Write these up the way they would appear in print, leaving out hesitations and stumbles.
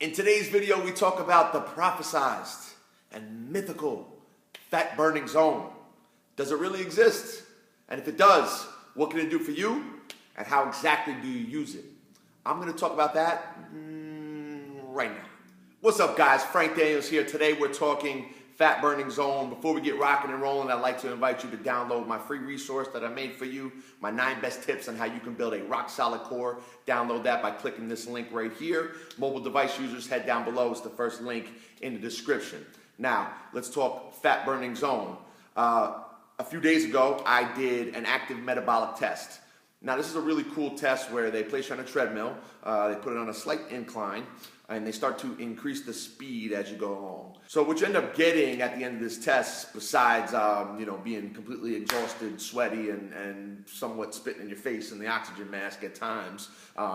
In today's video, we talk about the prophesized and mythical fat burning zone. Does it really exist? And if it does, what can it do for you? And how exactly do you use it? I'm going to talk about that right now. What's up, guys? Frank Daniels here. Today we're talking fat burning zone. Before we get rocking and rolling, I'd like to invite you to download my free resource that I made for you, my 9 best tips on how you can build a rock solid core. Download that by clicking this link right here. Mobile device users, head down below. It's the first link in the description. Now, let's talk fat burning zone. A few days ago, I did an active metabolic test. Now, this is a really cool test where they place you on a treadmill, they put it on a slight incline, and they start to increase the speed as you go along. So what you end up getting at the end of this test, besides being completely exhausted, sweaty, and somewhat spitting in your face in the oxygen mask at times,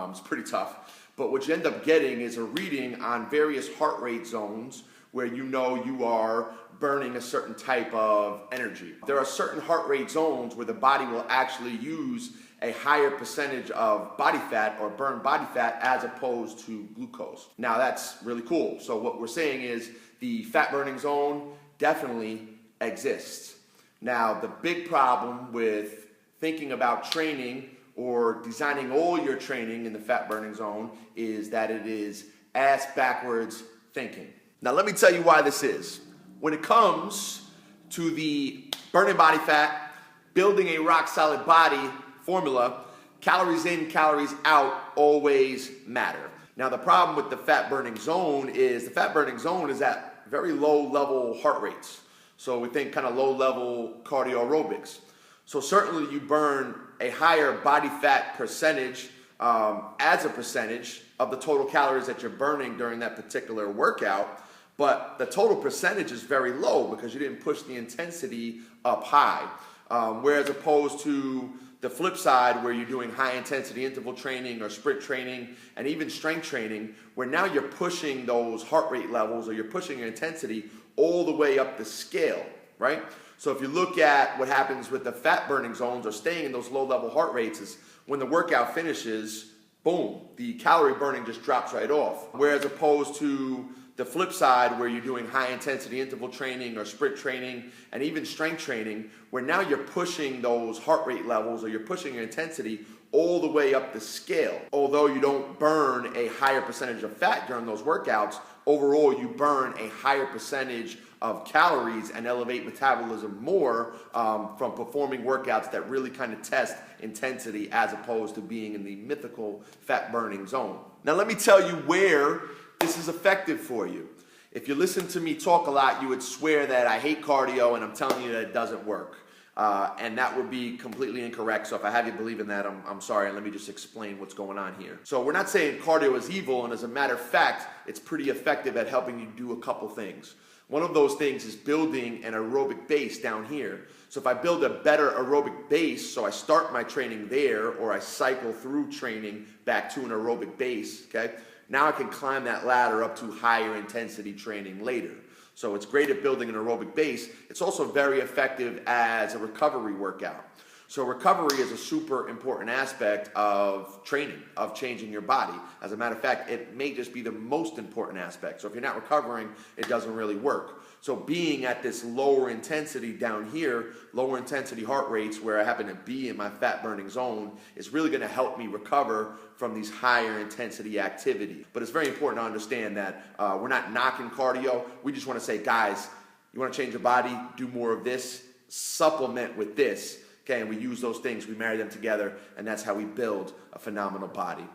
it's pretty tough. But what you end up getting is a reading on various heart rate zones where you know you are burning a certain type of energy. There are certain heart rate zones where the body will actually use a higher percentage of body fat or burn body fat as opposed to glucose. Now that's really cool. So what we're saying is the fat burning zone definitely exists. Now the big problem with thinking about training or designing all your training in the fat burning zone is that it is ass backwards thinking. Now let me tell you why this is. When it comes to the burning body fat, building a rock solid body formula, calories in, calories out always matter. Now the problem with the fat burning zone is at very low level heart rates. So we think kind of low level cardio aerobics. So certainly you burn a higher body fat percentage as a percentage of the total calories that you're burning during that particular workout, but the total percentage is very low because you didn't push the intensity up high. Whereas opposed to the flip side, where you're doing high intensity interval training or sprint training and even strength training, where now you're pushing those heart rate levels or you're pushing your intensity all the way up the scale, right? So if you look at what happens with the fat burning zones or staying in those low level heart rates is when the workout finishes, boom, the calorie burning just drops right off. Whereas opposed to the flip side, where you're doing high intensity interval training or sprint training and even strength training, where now you're pushing those heart rate levels or you're pushing your intensity all the way up the scale. Although you don't burn a higher percentage of fat during those workouts, overall you burn a higher percentage of calories and elevate metabolism more from performing workouts that really kind of test intensity as opposed to being in the mythical fat burning zone. Now let me tell you where this is effective for you. If you listen to me talk a lot, you would swear that I hate cardio and I'm telling you that it doesn't work. And that would be completely incorrect. So if I have you believe in that, I'm sorry, and let me just explain what's going on here. So we're not saying cardio is evil, and as a matter of fact, it's pretty effective at helping you do a couple things. One of those things is building an aerobic base down here. So if I build a better aerobic base, so I start my training there, or I cycle through training back to an aerobic base, okay? Now I can climb that ladder up to higher intensity training later. So it's great at building an aerobic base. It's also very effective as a recovery workout. So recovery is a super important aspect of training, of changing your body. As a matter of fact, it may just be the most important aspect. So if you're not recovering, it doesn't really work. So being at this lower intensity down here, lower intensity heart rates where I happen to be in my fat burning zone is really going to help me recover from these higher intensity activities. But it's very important to understand that we're not knocking cardio. We just want to say, guys, you want to change your body, do more of this, supplement with this. Okay, and we use those things, we marry them together, and that's how we build a phenomenal body.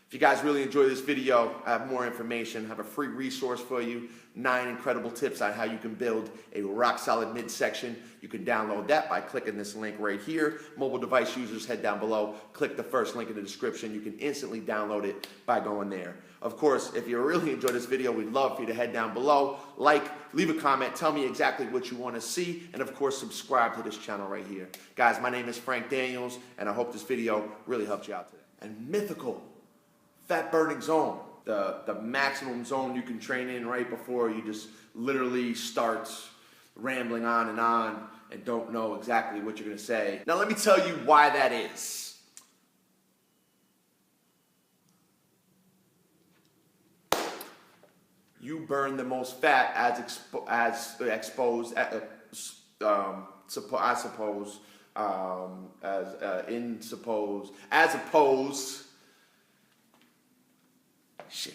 If you guys really enjoy this video, I have more information, I have a free resource for you, 9 incredible tips on how you can build a rock solid midsection. You can download that by clicking this link right here. Mobile device users, head down below, click the first link in the description. You can instantly download it by going there. Of course, if you really enjoyed this video, we'd love for you to head down below, like, leave a comment, tell me exactly what you want to see, and of course, subscribe to this channel right here. Guys, my name is Frank Daniels, and I hope this video really helped you out today. And mythical fat burning zone, the maximum zone you can train in right before you just literally start rambling on and don't know exactly what you're going to say. Now let me tell you why that is. you burn the most fat as exposed, I suppose, as opposed, shit.